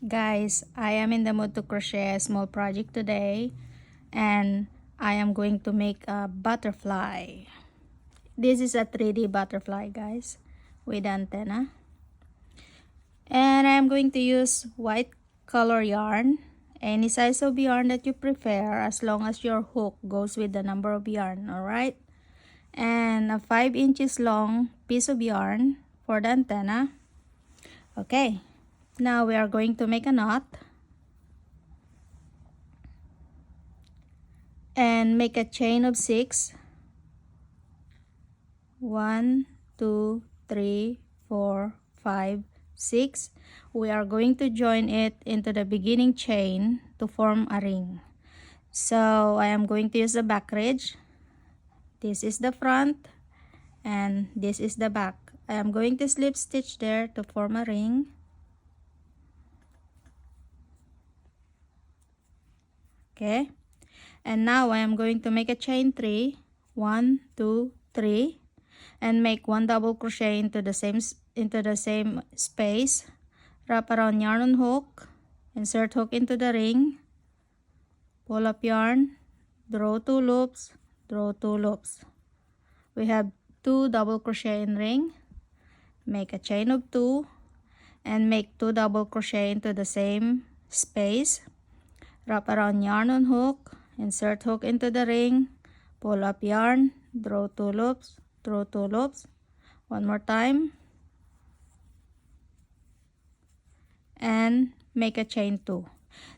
Guys, I am in the mood to crochet a small project today, and I am going to make a butterfly. This is a 3D butterfly, guys, with antenna. And I am going to use white color yarn, any size of yarn that you prefer, as long as your hook goes with the number of yarn, alright? And a 5 inches long piece of yarn for the antenna. Okay, now we are going to make a knot and make a chain of 6. 1, 2, 3, 4, 5, 6. We are going to join it into the beginning chain to form a ring. So I am going to use the back ridge. This is the front and this is the back. I am going to slip stitch there to form a ring. Okay, and now I am going to make a chain 3. 1, 2, 3, and make 1 double crochet into the same space. Wrap around yarn on hook, insert hook into the ring, pull up yarn, draw 2 loops, draw 2 loops. We have 2 double crochet in ring. Make a chain of 2 and make 2 double crochet into the same space. Wrap around yarn on hook, insert hook into the ring, pull up yarn, draw 2 loops, draw 2 loops. One more time, and make a chain 2.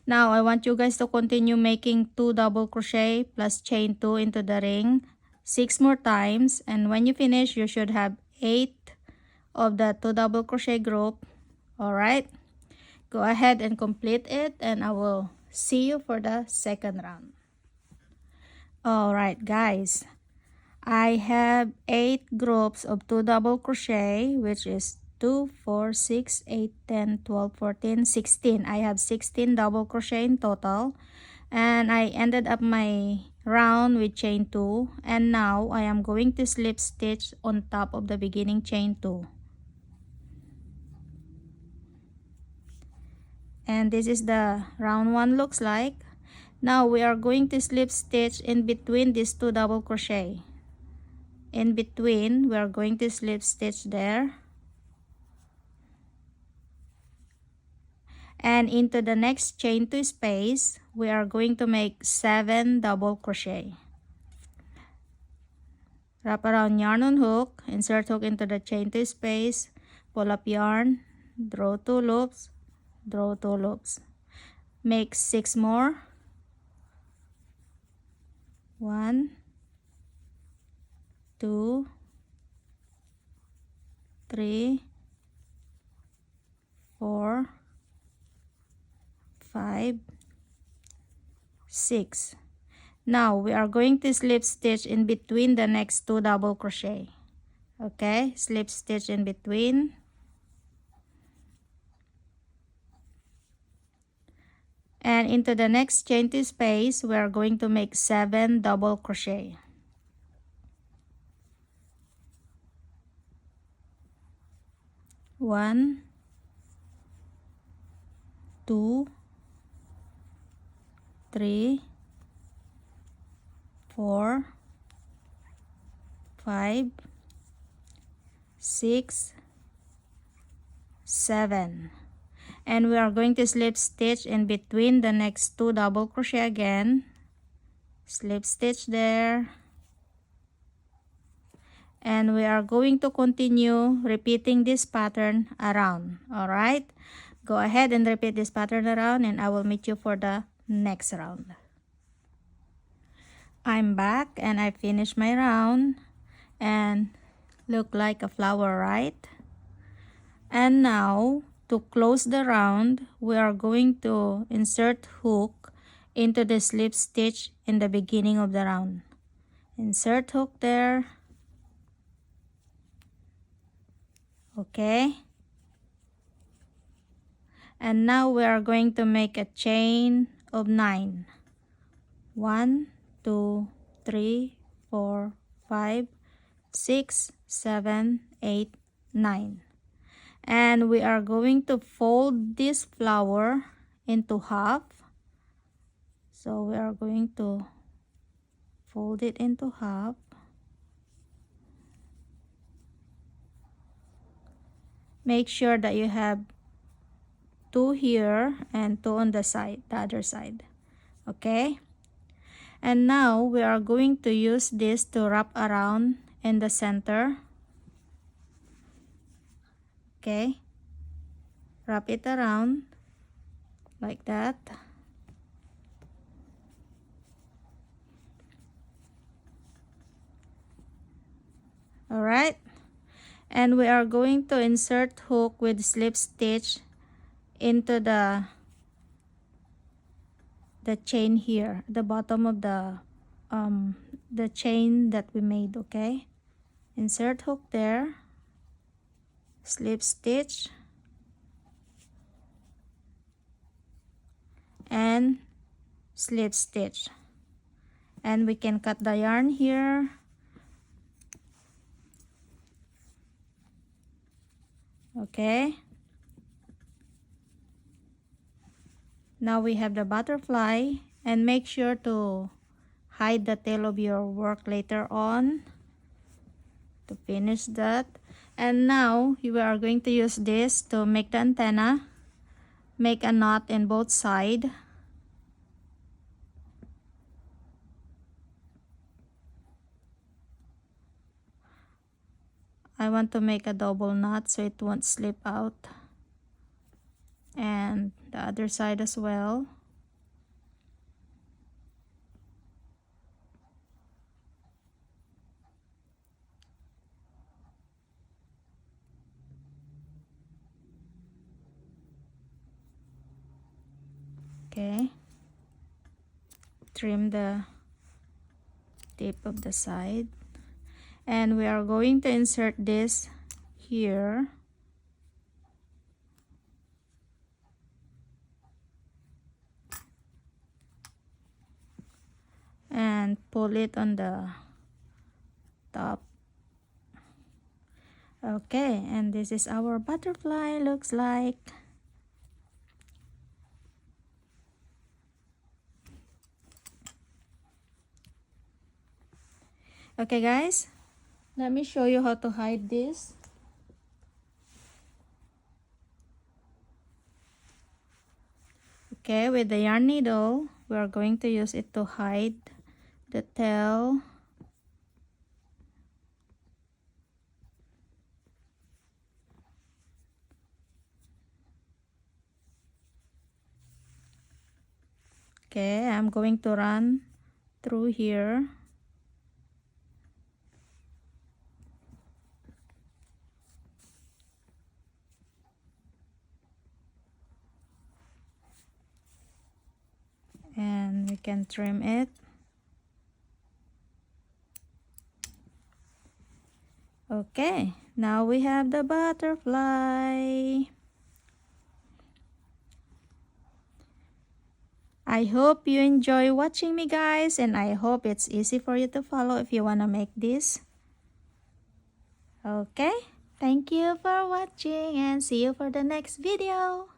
Now I want you guys to continue making 2 double crochet plus chain 2 into the ring 6 more times, and when you finish you should have 8 of the 2 double crochet group. Alright, go ahead and complete it, and I will see you for the second round. Alright guys, I have 8 groups of 2 double crochet, which is 2, 4, 6, 8, 10, 12, 14, 16. I have 16 double crochet in total, and I ended up my round with chain 2, and now I am going to slip stitch on top of the beginning chain 2. And this is the round 1 looks like. Now we are going to slip stitch in between these 2 double crochet. In between, we are going to slip stitch there, and into the next chain 2 space we are going to make 7 double crochet. Wrap around yarn on hook, insert hook into the chain 2 space, pull up yarn, draw 2 loops, draw 2 loops. Make 6 more. 1, 2, 3, 4, 5, 6. Now we are going to slip stitch in between the next 2 double crochet. Okay, slip stitch in between. And into the next chain 2 space we are going to make 7 double crochet. One, 2, 3, 4, 5, 6, 7. And we are going to slip stitch in between the next 2 double crochet again. Slip stitch there. And we are going to continue repeating this pattern around. Alright, go ahead and repeat this pattern around, and I will meet you for the next round. I'm back and I finished my round, and look like a flower, right? And now to close the round we are going to insert hook into the slip stitch in the beginning of the round. Insert hook there. Okay, and now we are going to make a chain of 9. 1, 2, 3, 4, 5, 6, 7, 8, 9. And we are going to fold this flower into half. So we are going to fold it into half. Make sure that you have 2 here and 2 on the side, the other side. Okay? And now we are going to use this to wrap around in the center. Okay? Wrap it around like that. Alright? And we are going to insert hook with slip stitch into the chain here, the bottom of the chain that we made. Okay, insert hook there, slip stitch, and slip stitch, and we can cut the yarn here. Okay, now we have the butterfly, and make sure to hide the tail of your work later on to finish that. And now we are going to use this to make the antenna. Make a knot in both sides. I want to make a double knot so it won't slip out, and the other side as well. Okay, trim the tip of the side, and we are going to insert this here. And pull it on the top. Okay, and this is our butterfly looks like. Okay guys, let me show you how to hide this. Okay, with the yarn needle, we are going to use it to hide the tail. Okay, I'm going to run through here. And we can trim it. Okay, now we have the butterfly. I hope you enjoy watching me guys, and I hope it's easy for you to follow if you want to make this. Okay, thank you for watching and see you for the next video.